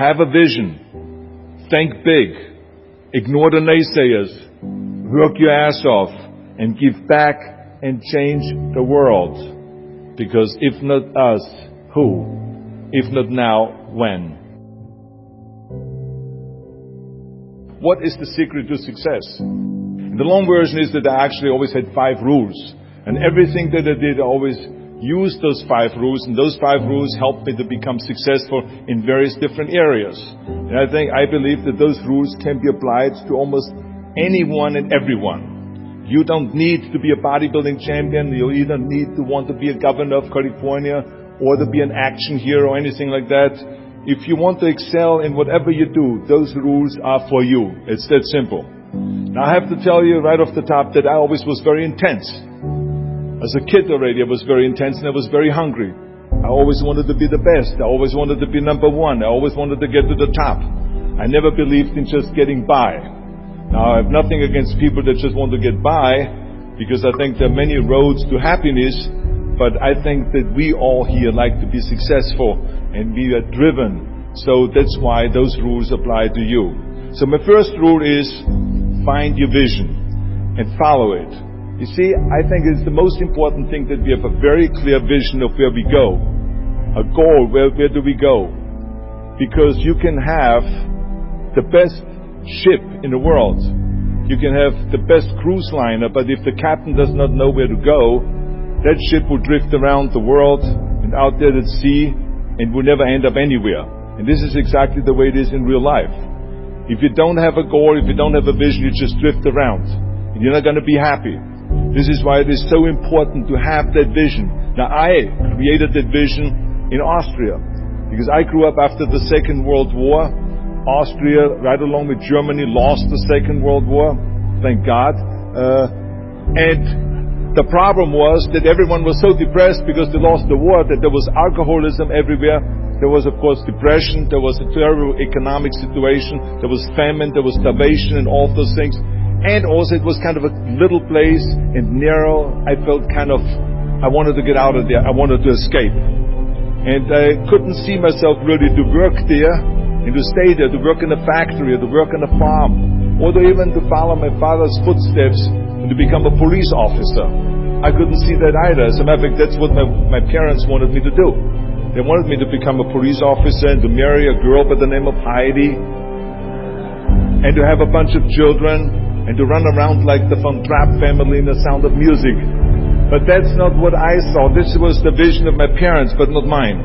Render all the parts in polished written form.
Have a vision. Think big. Ignore the naysayers. Work your ass off and give back and change the world. Because if not us, who? If not now, when? What is the secret to success? And the long version is that I actually always had 5 rules. And everything that I did, I always used those 5 rules. And those 5 rules helped me to become successful in various different areas. And I believe that those rules can be applied to almost anyone and everyone. You don't need to be a bodybuilding champion. You either need to want to be a governor of California or to be an action hero or anything like that. If you want to excel in whatever you do, those rules are for you. It's that simple. Now I have to tell you right off the top that I always was very intense. As a kid already, I was very intense and I was very hungry. I always wanted to be the best. I always wanted to be number one. I always wanted to get to the top. I never believed in just getting by. Now I have nothing against people that just want to get by, because I think there are many roads to happiness, but I think that we all here like to be successful and we are driven. So that's why those rules apply to you. So my first rule is find your vision and follow it. You see, I think it's the most important thing that we have a very clear vision of where we go. A goal, where do we go? Because you can have the best ship in the world. You can have the best cruise liner, but if the captain does not know where to go, that ship will drift around the world and out there at sea and will never end up anywhere. And this is exactly the way it is in real life. If you don't have a goal, if you don't have a vision, you just drift around and you're not going to be happy. This is why it is so important to have that vision. Now I created that vision in Austria because I grew up after the Second World War. Austria, right along with Germany, lost the Second World War, thank God. And the problem was that everyone was so depressed because they lost the war, that there was alcoholism everywhere. There was, of course, depression. There was a terrible economic situation. There was famine. There was starvation and all those things. And also it was kind of a little place and narrow. I felt I wanted to get out of there. I wanted to escape. And I couldn't see myself really to work there and to stay there, to work in a factory, or to work on a farm, or to even to follow my father's footsteps and to become a police officer. I couldn't see that either. As a matter of fact, that's what my parents wanted me to do. They wanted me to become a police officer and to marry a girl by the name of Heidi and to have a bunch of children and to run around like the Von Trapp family in The Sound of Music. But that's not what I saw. This was the vision of my parents, but not mine.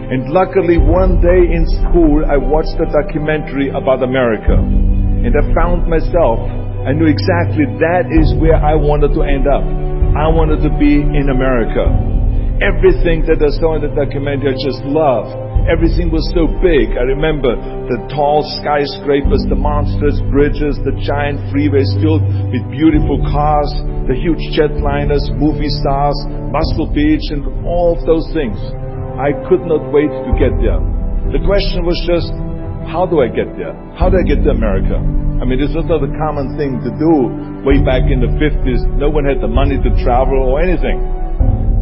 And luckily, one day in school, I watched a documentary about America. And I found myself. I knew exactly that is where I wanted to end up. I wanted to be in America. Everything that I saw in the documentary, I just loved. Everything was so big. I remember the tall skyscrapers, the monstrous bridges, the giant freeways filled with beautiful cars, the huge jetliners, movie stars, Muscle Beach, and all of those things. I could not wait to get there. The question was just, how do I get there? How do I get to America? I mean, this was not a common thing to do way back in the 50s. No one had the money to travel or anything.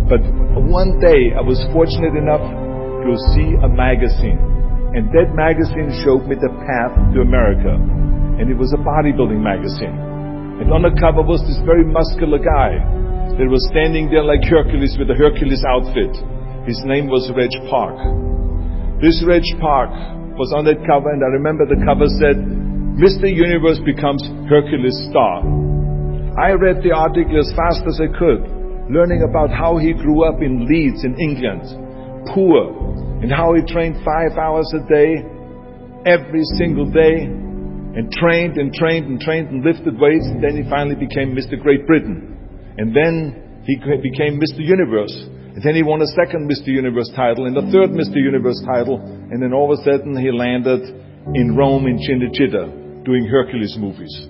But one day I was fortunate enough to see a magazine. And that magazine showed me the path to America. And it was a bodybuilding magazine. And on the cover was this very muscular guy that was standing there like Hercules with a Hercules outfit. His name was Reg Park. This Reg Park was on that cover, and I remember the cover said, Mr. Universe becomes Hercules star. I read the article as fast as I could, learning about how he grew up in Leeds in England, poor, and how he trained 5 hours a day, every single day, and trained and lifted weights, and then he finally became Mr. Great Britain. And then he became Mr. Universe. And then he won a second Mr. Universe title and a third Mr. Universe title. And then all of a sudden he landed in Rome in Cinecittà doing Hercules movies.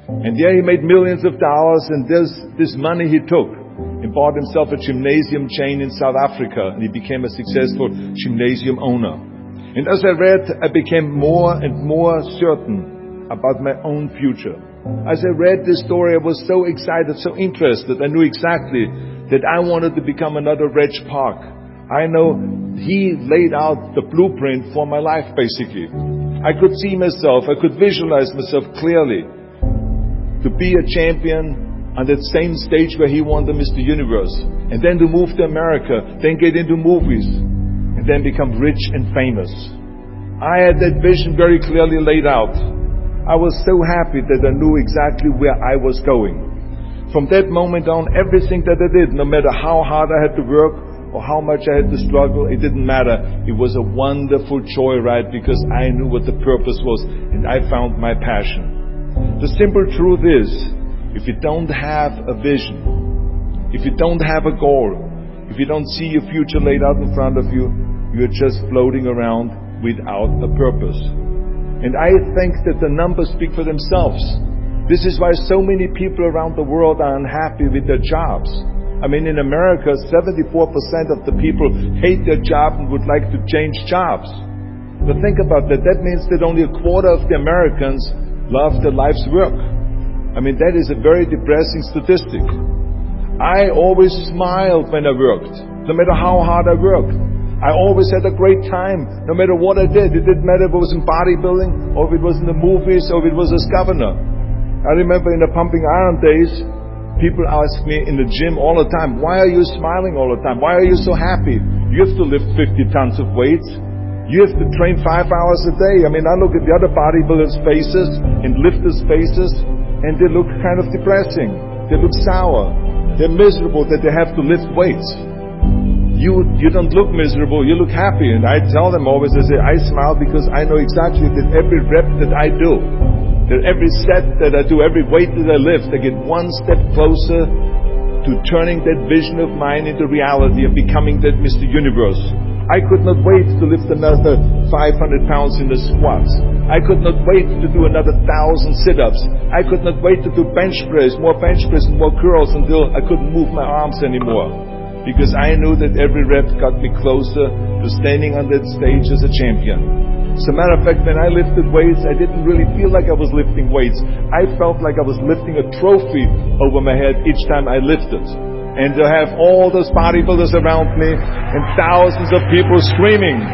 And there he made millions of dollars, and this money he took and bought himself a gymnasium chain in South Africa, and he became a successful gymnasium owner. And as I read, I became more and more certain about my own future. As I read this story, I was so excited, so interested. I knew exactly that I wanted to become another Reg Park. I know he laid out the blueprint for my life, basically. I could see myself, I could visualize myself clearly to be a champion on that same stage where he won the Mr. Universe, and then to move to America, then get into movies, and then become rich and famous. I had that vision very clearly laid out. I was so happy that I knew exactly where I was going. From that moment on, everything that I did, no matter how hard I had to work or how much I had to struggle, it didn't matter. It was a wonderful joyride because I knew what the purpose was and I found my passion. The simple truth is, if you don't have a vision, if you don't have a goal, if you don't see your future laid out in front of you, you're just floating around without a purpose. And I think that the numbers speak for themselves. This is why so many people around the world are unhappy with their jobs. I mean, in America, 74% of the people hate their job and would like to change jobs. But think about that. That means that only a quarter of the Americans love their life's work. I mean, that is a very depressing statistic. I always smiled when I worked, no matter how hard I worked. I always had a great time, no matter what I did. It didn't matter if it was in bodybuilding, or if it was in the movies, or if it was as governor. I remember in the pumping iron days, people ask me in the gym all the time, why are you smiling all the time? Why are you so happy? You have to lift 50 tons of weights. You have to train 5 hours a day. I mean, I look at the other bodybuilders' faces and lifters' faces, and they look kind of depressing. They look sour. They're miserable that they have to lift weights. You don't look miserable, you look happy. And I tell them always, I say, I smile because I know exactly that every rep that I do, that every set that I do, every weight that I lift, I get one step closer to turning that vision of mine into reality and becoming that Mr. Universe. I could not wait to lift another 500 pounds in the squats. I could not wait to do another 1,000 sit-ups. I could not wait to do bench press, more bench press and more curls until I couldn't move my arms anymore. Because I knew that every rep got me closer to standing on that stage as a champion. As a matter of fact, when I lifted weights, I didn't really feel like I was lifting weights. I felt like I was lifting a trophy over my head each time I lifted. And to have all those bodybuilders around me and thousands of people screaming.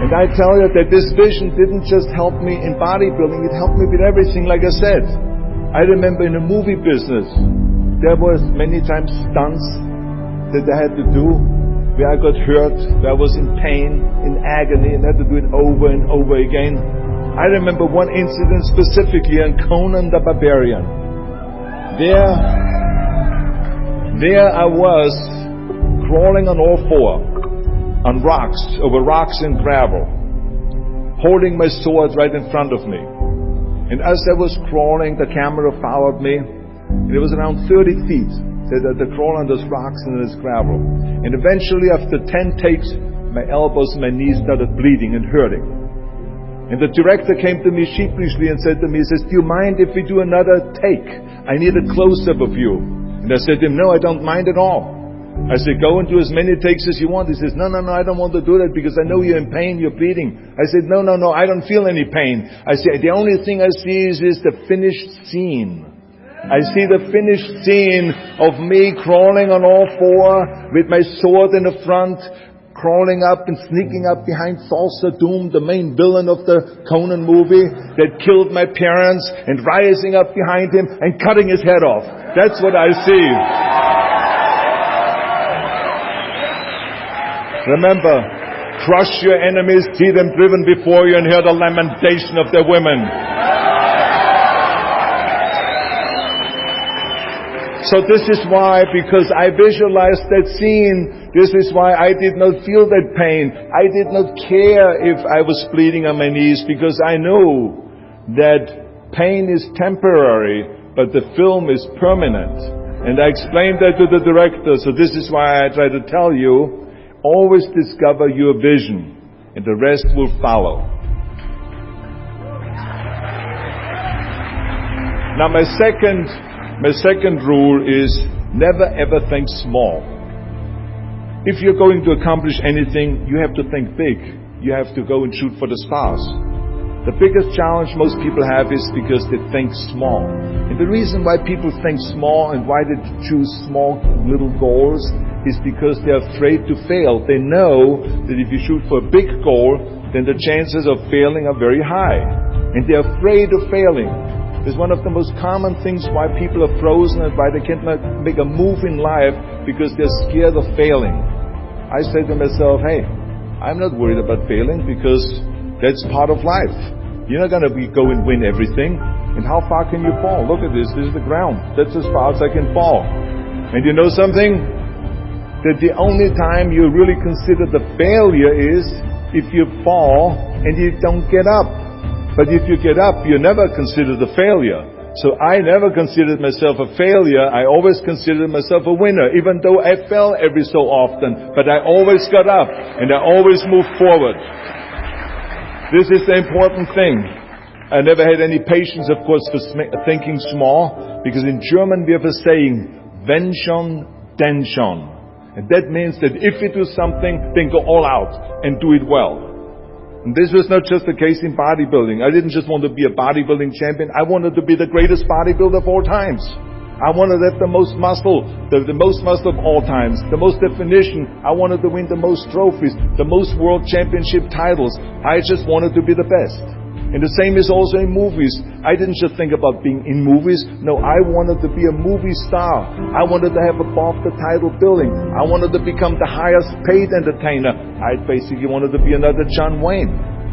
And I tell you that this vision didn't just help me in bodybuilding, it helped me with everything, like I said. I remember in the movie business, there was many times stunts that I had to do where I got hurt, where I was in pain, in agony, and had to do it over and over again. I remember one incident specifically on Conan the Barbarian. There I was crawling on all four, on rocks, over rocks and gravel, holding my sword right in front of me. And as I was crawling, the camera followed me, and it was around 30 feet that I crawl on those rocks and this gravel. And eventually, after 10 takes, my elbows and my knees started bleeding and hurting. And the director came to me sheepishly and said to me, he says, do you mind if we do another take? I need a close-up of you. And I said to him, no, I don't mind at all. I said, go and do as many takes as you want. He says, no, I don't want to do that because I know you're in pain, you're bleeding. I said, no, I don't feel any pain. I said, the only thing I see is the finished scene. I see the finished scene of me crawling on all four with my sword in the front, crawling up and sneaking up behind Thulsa Doom, the main villain of the Conan movie that killed my parents, and rising up behind him and cutting his head off. That's what I see. Remember, crush your enemies, see them driven before you, and hear the lamentation of their women. So this is why, because I visualized that scene, this is why I did not feel that pain. I did not care if I was bleeding on my knees, because I knew that pain is temporary, but the film is permanent. And I explained that to the director, so this is why I try to tell you, always discover your vision, and the rest will follow. Now my second rule is never ever think small. If you're going to accomplish anything, you have to think big. You have to go and shoot for the stars. The biggest challenge most people have is because they think small. And the reason why people think small and why they choose small little goals is because they're afraid to fail. They know that if you shoot for a big goal, then the chances of failing are very high. And they're afraid of failing. It's one of the most common things why people are frozen and why they can't make a move in life, because they're scared of failing. I say to myself, hey, I'm not worried about failing because that's part of life. You're not going to go and win everything. And how far can you fall? Look at this. This is the ground. That's as far as I can fall. And you know something? That the only time you really consider the failure is if you fall and you don't get up. But if you get up, you never consider the failure. So I never considered myself a failure. I always considered myself a winner, even though I fell every so often. But I always got up and I always moved forward. This is the important thing. I never had any patience, of course, for thinking small, because in German we have a saying, wenn schon, denn schon. And that means that if you do something, then go all out and do it well. And this was not just the case in bodybuilding. I didn't just want to be a bodybuilding champion. I wanted to be the greatest bodybuilder of all times. I wanted to have the most muscle, the most muscle of all times, the most definition. I wanted to win the most trophies, the most world championship titles. I just wanted to be the best. And the same is also in movies. I didn't just think about being in movies. No, I wanted to be a movie star. I wanted to have above the title billing. I wanted to become the highest paid entertainer. I basically wanted to be another John Wayne.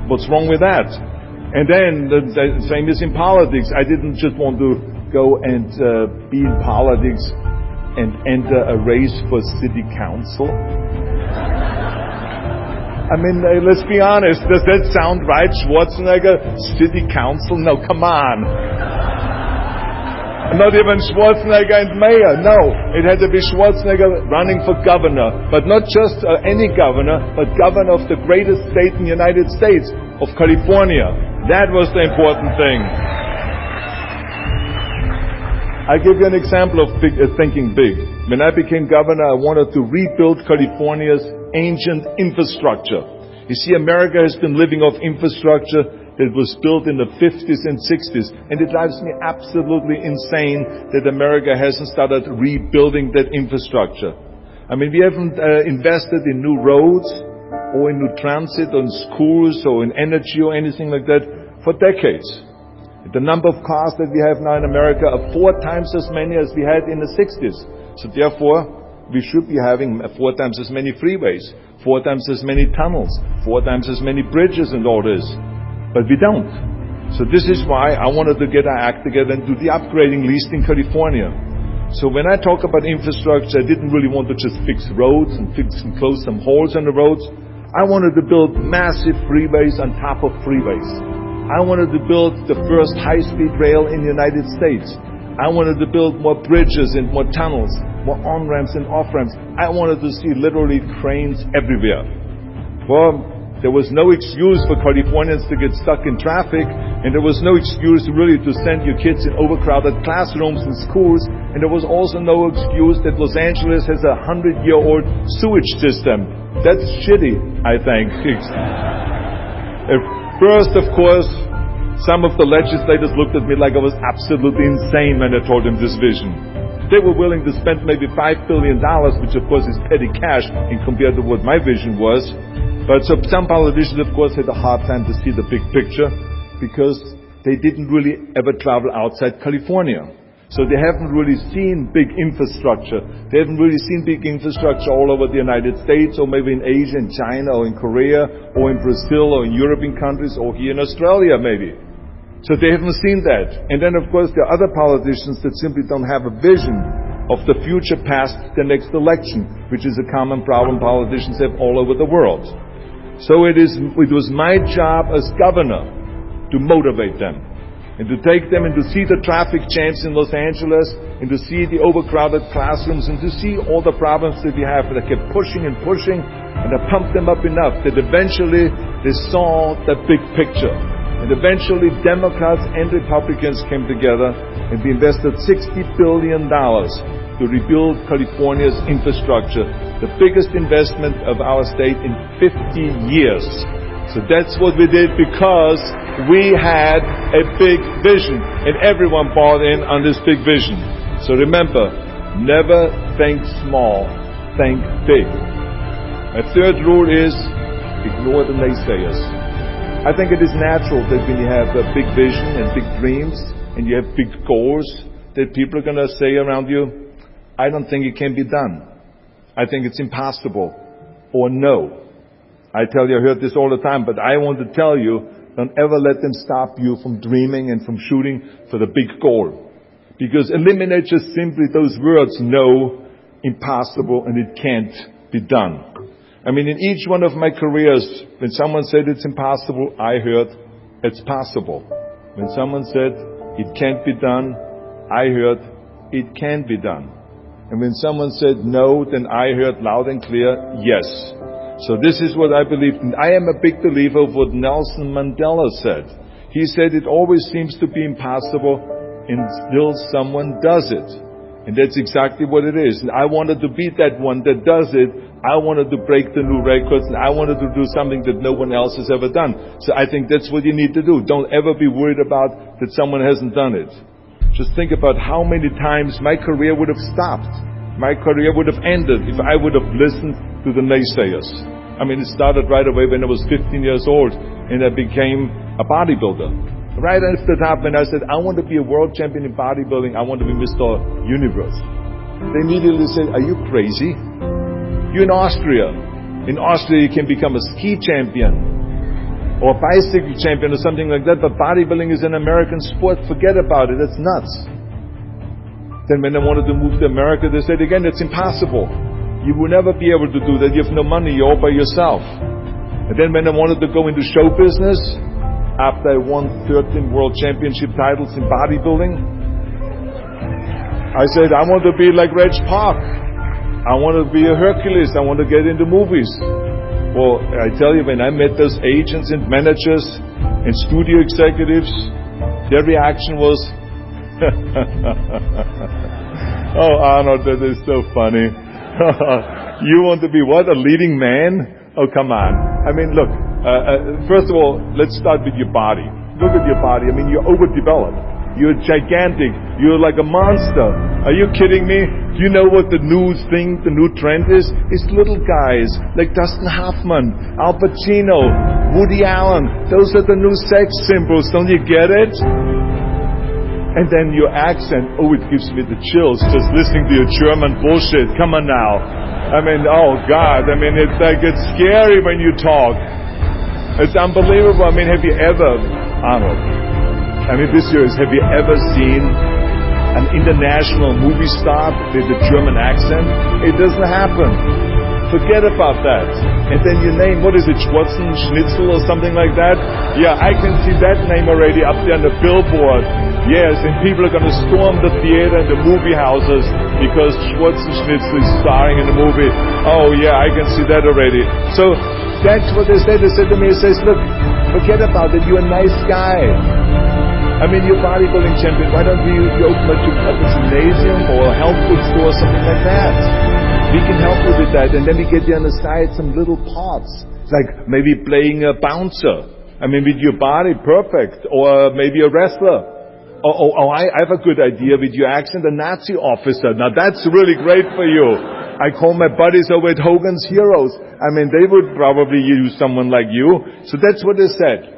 What's wrong with that? And then the same is in politics. I didn't just want to go and be in politics and enter a race for city council. I mean, let's be honest. Does that sound right? Schwarzenegger, city council? No, come on. Not even Schwarzenegger and mayor. No, it had to be Schwarzenegger running for governor. But not just any governor, but governor of the greatest state in the United States, of California. That was the important thing. I'll give you an example of thinking big. When I became governor, I wanted to rebuild California's ancient infrastructure. You see, America has been living off infrastructure that was built in the 50s and 60s. And it drives me absolutely insane that America hasn't started rebuilding that infrastructure. I mean, we haven't invested in new roads or in new transit or in schools or in energy or anything like that for decades. The number of cars that we have now in America are 4 times as many as we had in the 60s. So therefore, we should be having 4 times as many freeways, 4 times as many tunnels, 4 times as many bridges and all this. But we don't. So this is why I wanted to get our act together and do the upgrading, at least in California. So when I talk about infrastructure, I didn't really want to just fix roads and fix and close some holes on the roads. I wanted to build massive freeways on top of freeways. I wanted to build the first high-speed rail in the United States. I wanted to build more bridges and more tunnels, more on-ramps and off-ramps. I wanted to see literally cranes everywhere. Well, there was no excuse for Californians to get stuck in traffic, and there was no excuse really to send your kids in overcrowded classrooms and schools, and there was also no excuse that Los Angeles has a 100-year-old sewage system. That's shitty, I think. First, of course, some of the legislators looked at me like I was absolutely insane when I told them this vision. They were willing to spend maybe $5 billion, which of course is petty cash in compared to what my vision was. But so some politicians, of course, had a hard time to see the big picture because they didn't really ever travel outside California. So they haven't really seen big infrastructure. They haven't really seen big infrastructure all over the United States, or maybe in Asia, in China, or in Korea, or in Brazil, or in European countries, or here in Australia maybe. So they haven't seen that. And then of course there are other politicians that simply don't have a vision of the future past the next election, which is a common problem politicians have all over the world. So it was my job as governor to motivate them, and to take them and to see the traffic jams in Los Angeles, and to see the overcrowded classrooms, and to see all the problems that we have. And I kept pushing and pushing, and I pumped them up enough that eventually they saw the big picture. And eventually Democrats and Republicans came together, and we invested $60 billion to rebuild California's infrastructure, the biggest investment of our state in 50 years. So that's what we did because we had a big vision, and everyone bought in on this big vision. So remember, never think small, think big. My third rule is ignore the naysayers. I think it is natural that when you have a big vision and big dreams and you have big goals, that people are going to say around you, I don't think it can be done. I think it's impossible. Or no. I tell you, I heard this all the time, but I want to tell you, don't ever let them stop you from dreaming and from shooting for the big goal. Because eliminate just simply those words, no, impossible, and it can't be done. I mean, in each one of my careers, when someone said it's impossible, I heard it's possible. When someone said it can't be done, I heard it can be done. And when someone said no, then I heard loud and clear, yes. So this is what I believe. And I am a big believer of what Nelson Mandela said. He said it always seems to be impossible until someone does it. And that's exactly what it is. And I wanted to be that one that does it. I wanted to break the new records, and I wanted to do something that no one else has ever done. So I think that's what you need to do. Don't ever be worried about that someone hasn't done it. Just think about how many times my career would have stopped. My career would have ended if I would have listened to the naysayers. I mean, it started right away when I was 15 years old and I became a bodybuilder. Right after that, when I said, I want to be a world champion in bodybuilding, I want to be Mr. Universe. They immediately said, are you crazy? You're in Austria. In Austria, you can become a ski champion or a bicycle champion or something like that, but bodybuilding is an American sport. Forget about it. It's nuts. Then when I wanted to move to America, they said again, it's impossible. You will never be able to do that. You have no money. You're all by yourself. And then when I wanted to go into show business, after I won 13 world championship titles in bodybuilding, I said, I want to be like Reg Park. I want to be a Hercules. I want to get into movies. Well, I tell you, when I met those agents and managers and studio executives, their reaction was, oh, Arnold, that is so funny. You want to be what? A leading man? Oh, come on. I mean, look, first of all, let's start with your body. Look at your body. I mean, you're overdeveloped. You're gigantic. You're like a monster. Are you kidding me? Do you know what the new thing, the new trend is? It's little guys like Dustin Hoffman, Al Pacino, Woody Allen. Those are the new sex symbols. Don't you get it? And then your accent, oh, it gives me the chills just listening to your German bullshit. Come on now. I mean, oh God. I mean, it's like, it's scary when you talk. It's unbelievable. I mean, have you ever, Arnold, I mean, this year, have you ever seen an international movie star with a German accent? It doesn't happen. Forget about that. And then you name, what is it, Schwarzenegger or something like that? Yeah, I can see that name already up there on the billboard. Yes, and people are going to storm the theater and the movie houses because Schwarzenegger is starring in the movie. Oh yeah, I can see that already. So that's what they said. They said to me, it says, look, forget about it. You're a nice guy. I mean, you're a bodybuilding champion. Why don't you open a gymnasium or a health food store or something like that? We can help you with that. And then we get you on the side some little parts. Like maybe playing a bouncer. I mean, with your body, perfect. Or maybe a wrestler. I have a good idea with your accent, a Nazi officer. Now that's really great for you. I call my buddies over at Hogan's Heroes. I mean, they would probably use someone like you. So that's what they said.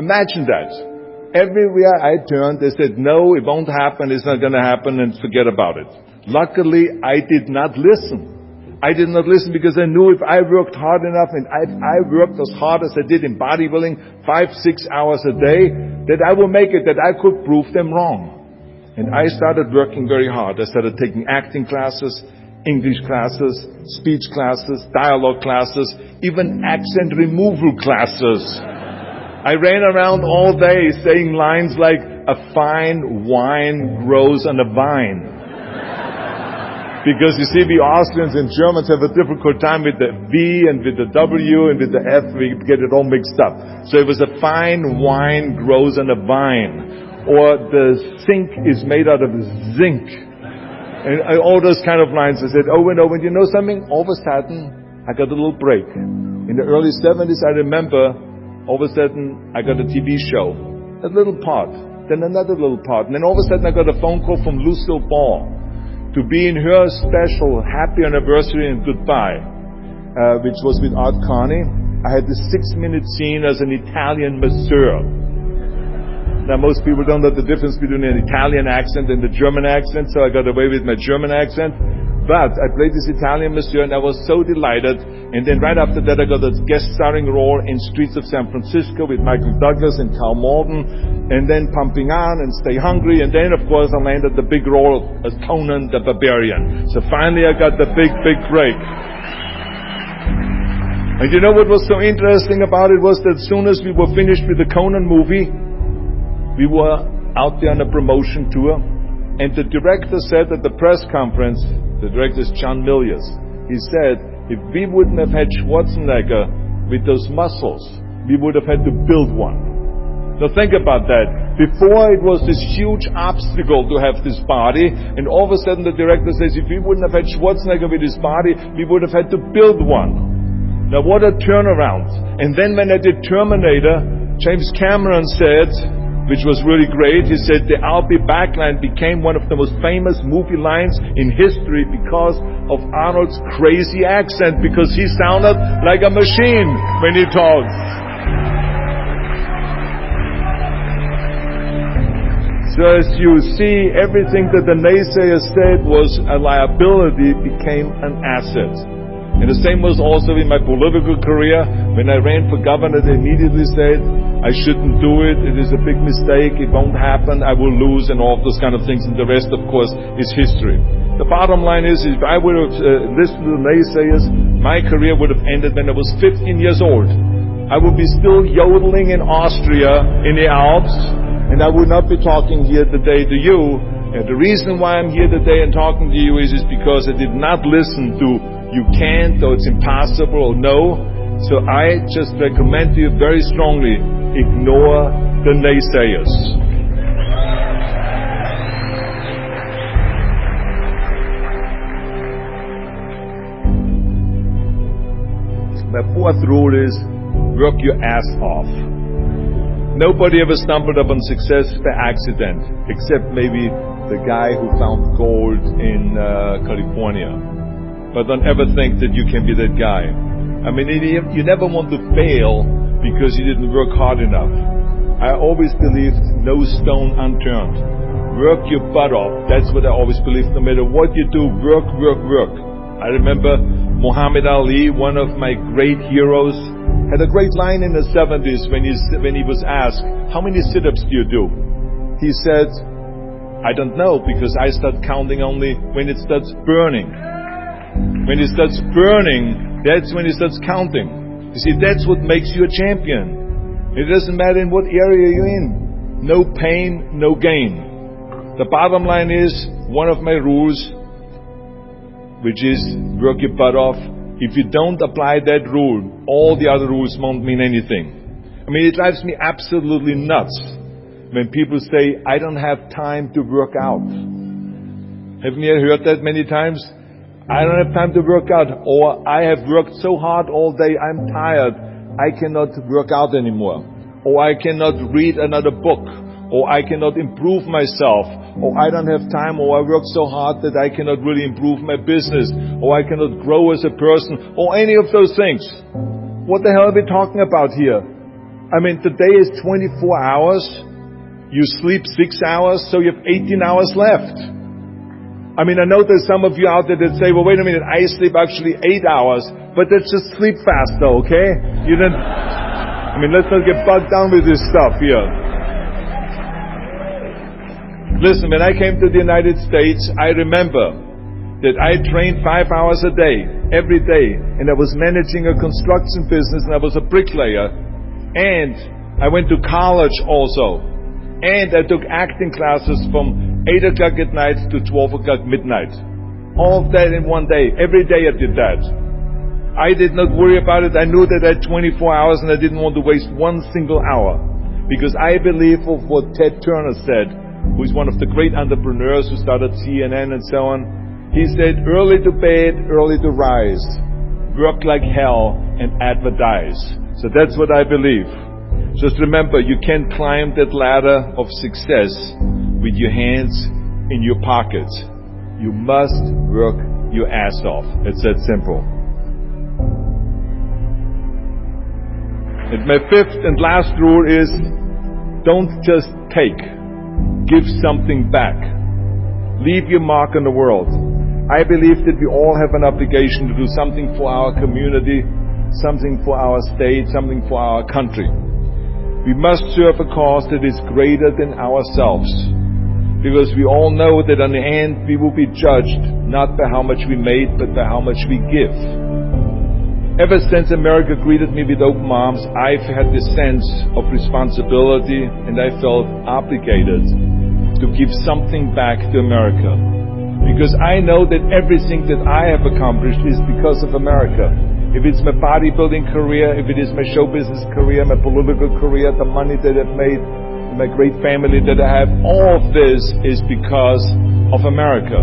Imagine that. Everywhere I turned, they said, no, it won't happen, it's not going to happen, and forget about it. Luckily, I did not listen. I did not listen because I knew if I worked hard enough and I worked as hard as I did in bodybuilding, 5-6 hours a day, that I will make it, that I could prove them wrong. And I started working very hard. I started taking acting classes, English classes, speech classes, dialogue classes, even accent removal classes. I ran around all day saying lines like, a fine wine grows on a vine. Because you see, we Austrians and Germans have a difficult time with the V and with the W and with the F. We get it all mixed up. So it was a fine wine grows on a vine. Or the sink is made out of zinc. And all those kind of lines. I said over and over. And you know something? All of a sudden, I got a little break. In the early 70s, I remember, all of a sudden, I got a TV show. A little part. Then another little part. And then all of a sudden, I got a phone call from Lucille Ball. to be in her special happy anniversary and goodbye, which was with Art Carney, I had this 6-minute scene as an Italian masseur. Now most people don't know the difference between an Italian accent and the German accent, so I got away with my German accent. But I played this Italian masseur and I was so delighted. And then right after that I got a guest starring role in Streets of San Francisco with Michael Douglas and Carl Malden. And then Pumping On and Stay Hungry. And then of course I landed the big role as Conan the Barbarian. So finally I got the big break. And you know what was so interesting about it was that as soon as we were finished with the Conan movie, we were out there on a promotion tour, and the director said at the press conference, the director is John Milius, he said, if we wouldn't have had Schwarzenegger with those muscles, we would have had to build one. Now think about that. Before it was this huge obstacle to have this body, and all of a sudden the director says, if we wouldn't have had Schwarzenegger with his body, we would have had to build one. Now what a turnaround. And then when I did Terminator, James Cameron said, which was really great, he said the I'll be back line became one of the most famous movie lines in history because of Arnold's crazy accent, because he sounded like a machine when he talked. So as you see, everything that the naysayers said was a liability became an asset. And the same was also in my political career. When I ran for governor, they immediately said, I shouldn't do it, it is a big mistake, it won't happen, I will lose, and all of those kind of things. And the rest, of course, is history. The bottom line is, if I would have listened to the naysayers, my career would have ended when I was 15 years old. I would be still yodeling in Austria, in the Alps, and I would not be talking here today to you. And the reason why I'm here today and talking to you is because I did not listen to you can't, or it's impossible, or no. So I just recommend to you very strongly, ignore the naysayers. My fourth rule is, work your ass off. Nobody ever stumbled upon success by accident, except maybe the guy who found gold in California. But don't ever think that you can be that guy. I mean, you never want to fail because you didn't work hard enough. I always believed no stone unturned. Work your butt off. That's what I always believed. No matter what you do, work. I remember Muhammad Ali, one of my great heroes, had a great line in the 70s when he was asked, how many sit-ups do you do? He said, I don't know, because I start counting only when it starts burning. When it starts burning, that's when it starts counting. You see, that's what makes you a champion. It doesn't matter in what area you're in. No pain, no gain. The bottom line is, one of my rules, which is work your butt off. If you don't apply that rule, all the other rules won't mean anything. I mean, it drives me absolutely nuts when people say, I don't have time to work out. Haven't you heard that many times? I don't have time to work out, or I have worked so hard all day, I'm tired, I cannot work out anymore, or I cannot read another book, or I cannot improve myself, or I don't have time, or I work so hard that I cannot really improve my business, or I cannot grow as a person, or any of those things. What the hell are we talking about here? I mean, today is 24 hours, you sleep 6 hours, so you have 18 hours left. I mean, I know there's some of you out there that say, well, wait a minute, I sleep actually 8 hours, but that's just sleep faster, okay? You didn't, I mean, let's not get bogged down with this stuff here. Listen, when I came to the United States, I remember that I trained 5 hours a day, every day, and I was managing a construction business, and I was a bricklayer, and I went to college also, and I took acting classes from 8 o'clock at night to 12 o'clock midnight. All of that in one day. Every day I did that. I did not worry about it. I knew that I had 24 hours and I didn't want to waste one single hour. Because I believe of what Ted Turner said, who is one of the great entrepreneurs who started CNN and so on. He said, early to bed, early to rise. Work like hell and advertise. So that's what I believe. Just remember, you can't climb that ladder of success with your hands in your pockets. You must work your ass off. It's that simple. And my fifth and last rule is, don't just take. Give something back. Leave your mark on the world. I believe that we all have an obligation to do something for our community, something for our state, something for our country. We must serve a cause that is greater than ourselves. Because we all know that in the end we will be judged not by how much we made, but by how much we give. Ever since America greeted me with open arms, I've had this sense of responsibility, and I felt obligated to give something back to America. Because I know that everything that I have accomplished is because of America. If it's my bodybuilding career, if it is my show business career, my political career, the money that I've made, my great family that I have, all of this is because of America.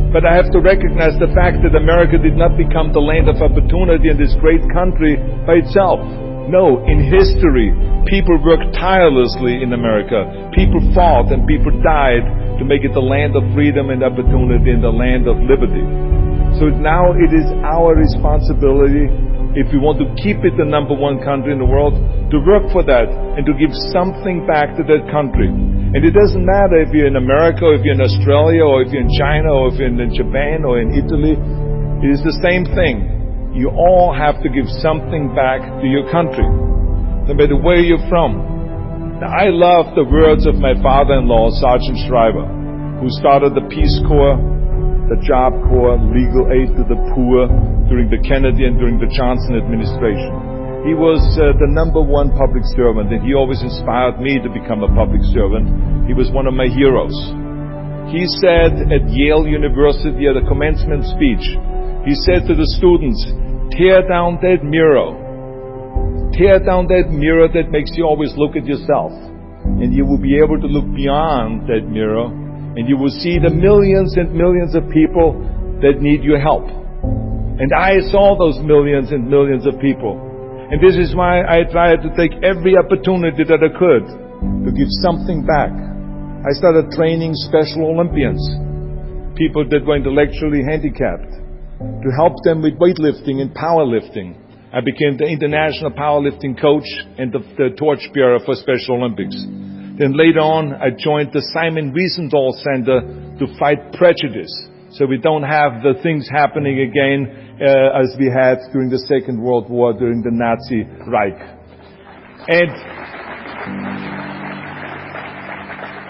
But I have to recognize the fact that America did not become the land of opportunity in this great country by itself. No, in history, people worked tirelessly in America. People fought and people died to make it the land of freedom and opportunity and the land of liberty. So now it is our responsibility, if we want to keep it the number one country in the world, to work for that and to give something back to that country. And it doesn't matter if you're in America, or if you're in Australia, or if you're in China, or if you're in Japan, or in Italy. It is the same thing. You all have to give something back to your country, no matter where you're from. Now, I love the words of my father-in-law, Sergeant Schreiber, who started the Peace Corps, the Job Corps, legal aid to the poor during the Kennedy and during the Johnson administration. He was the number one public servant, and he always inspired me to become a public servant. He was one of my heroes. He said at Yale University at a commencement speech, he said to the students, tear down that mirror. Tear down that mirror that makes you always look at yourself. And you will be able to look beyond that mirror, and you will see the millions and millions of people that need your help. And I saw those millions and millions of people. And this is why I tried to take every opportunity that I could to give something back. I started training Special Olympians, people that were intellectually handicapped, to help them with weightlifting and powerlifting. I became the international powerlifting coach and the torchbearer for Special Olympics. Then later on, I joined the Simon Wiesenthal Center to fight prejudice, so we don't have the things happening again as we had during the Second World War, during the Nazi Reich. And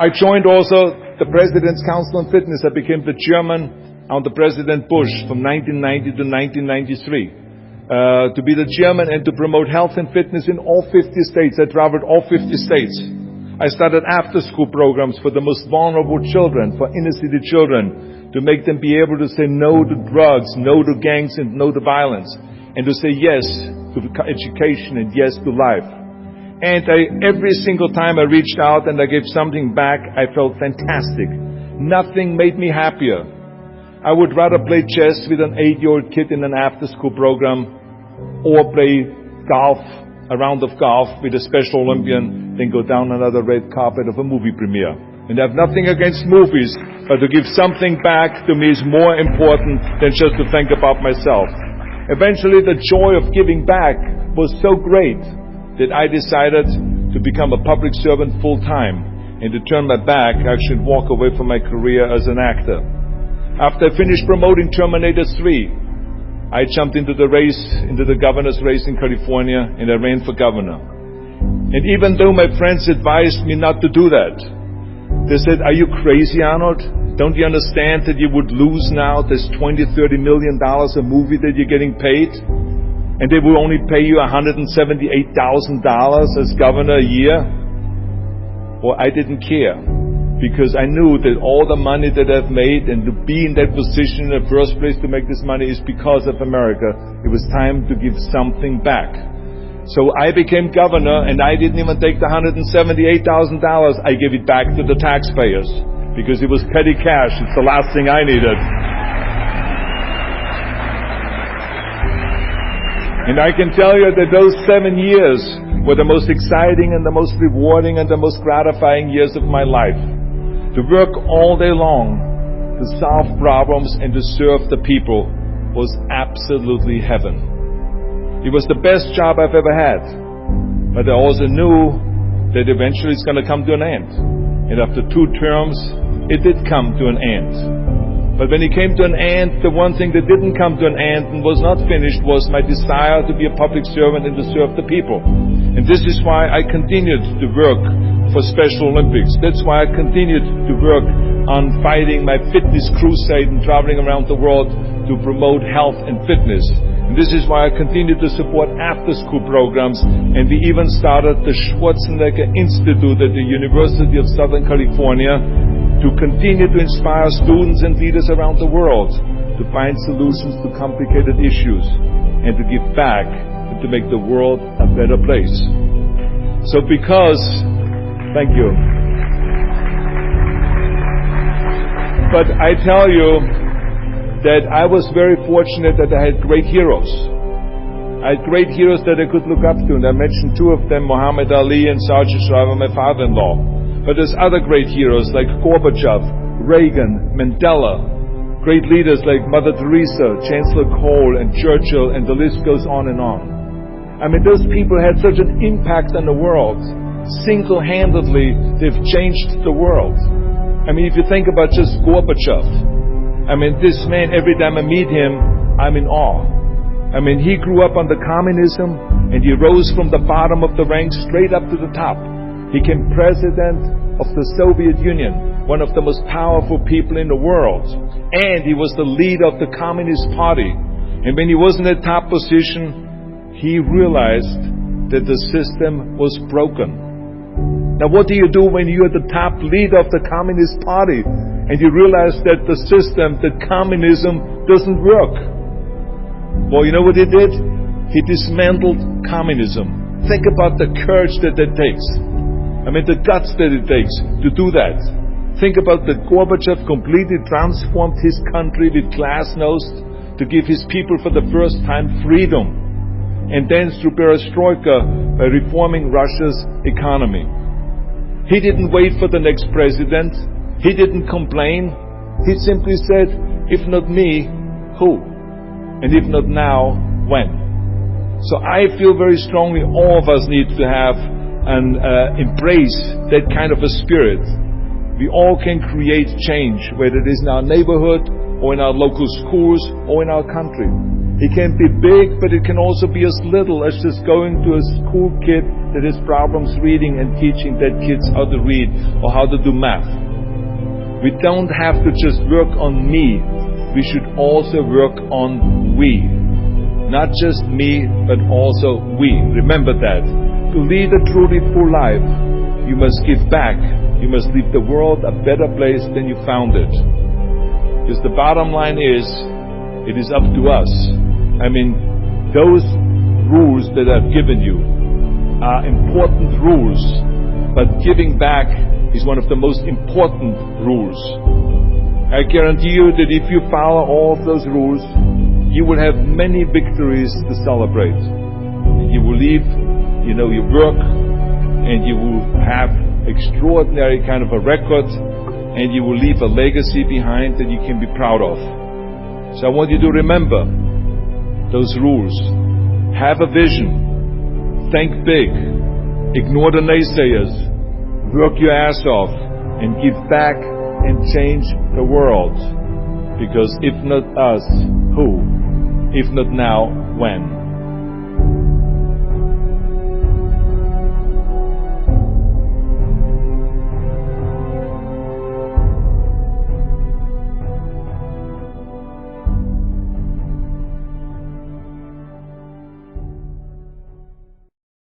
I joined also the President's Council on Fitness. I became the chairman under President Bush from 1990 to 1993. To be the chairman and to promote health and fitness in all 50 states. I traveled all 50 states. I started after-school programs for the most vulnerable children, for inner-city children, to make them be able to say no to drugs, no to gangs, and no to violence, and to say yes to education and yes to life. And every single time I reached out and I gave something back, I felt fantastic. Nothing made me happier. I would rather play chess with an 8-year-old kid in an after-school program, or play golf, a round of golf with a Special Olympian, than go down another red carpet of a movie premiere. And I have nothing against movies, but to give something back to me is more important than just to think about myself. Eventually, the joy of giving back was so great that I decided to become a public servant full-time and to turn my back, actually walk away from my career as an actor. After I finished promoting Terminator 3, I jumped into the governor's race in California, and I ran for governor. And even though my friends advised me not to do that, they said, "Are you crazy, Arnold? Don't you understand that you would lose now this $20-30 million a movie that you're getting paid? And they will only pay you $178,000 as governor a year?" Well, I didn't care, because I knew that all the money that I've made and to be in that position in the first place to make this money is because of America. It was time to give something back. So I became governor, and I didn't even take the $178,000. I gave it back to the taxpayers, because it was petty cash. It's the last thing I needed. And I can tell you that those 7 years were the most exciting and the most rewarding and the most gratifying years of my life. To work all day long, to solve problems and to serve the people was absolutely heaven. It was the best job I've ever had. But I also knew that eventually it's going to come to an end. And after 2 terms, it did come to an end. But when it came to an end, the one thing that didn't come to an end and was not finished was my desire to be a public servant and to serve the people. And this is why I continued to work for Special Olympics. That's why I continued to work on fighting my fitness crusade and traveling around the world to promote health and fitness. And this is why I continue to support after-school programs, and we even started the Schwarzenegger Institute at the University of Southern California to continue to inspire students and leaders around the world to find solutions to complicated issues and to give back and to make the world a better place. So thank you. But I tell you that I was very fortunate that I had great heroes. I had great heroes that I could look up to, and I mentioned 2 of them, Muhammad Ali and Sergeant Shriver, my father-in-law. But there's other great heroes like Gorbachev, Reagan, Mandela, great leaders like Mother Teresa, Chancellor Kohl, and Churchill, and the list goes on and on. I mean, those people had such an impact on the world. Single-handedly, they've changed the world. I mean, if you think about just Gorbachev, I mean, this man, every time I meet him, I'm in awe. I mean, he grew up under communism, and he rose from the bottom of the ranks straight up to the top. He became president of the Soviet Union, one of the most powerful people in the world. And he was the leader of the Communist Party. And when he was in a top position, he realized that the system was broken. Now, what do you do when you're the top leader of the Communist Party and you realize that the system, that communism, doesn't work? Well, you know what he did? He dismantled communism. Think about the courage that takes. I mean, the guts that it takes to do that. Think about that Gorbachev completely transformed his country with glasnost to give his people for the first time freedom. And then through perestroika by reforming Russia's economy. He didn't wait for the next president. He didn't complain. He simply said, if not me, who? And if not now, when? So I feel very strongly all of us need to have and embrace that kind of a spirit. We all can create change, whether it is in our neighborhood or in our local schools or in our country. It can be big, but it can also be as little as just going to a school kid that has problems reading and teaching that kids how to read or how to do math. We don't have to just work on me. We should also work on we. Not just me, but also we. Remember that. To lead a truly full life, you must give back. You must leave the world a better place than you found it. Because the bottom line is, it is up to us. I mean, those rules that I've given you are important rules, but giving back is one of the most important rules. I guarantee you that if you follow all of those rules, you will have many victories to celebrate. You will leave, your work, and you will have extraordinary kind of a record, and you will leave a legacy behind that you can be proud of. So I want you to remember those rules. Have a vision. Think big. Ignore the naysayers. Work your ass off and give back and change the world. Because if not us, who? If not now, when?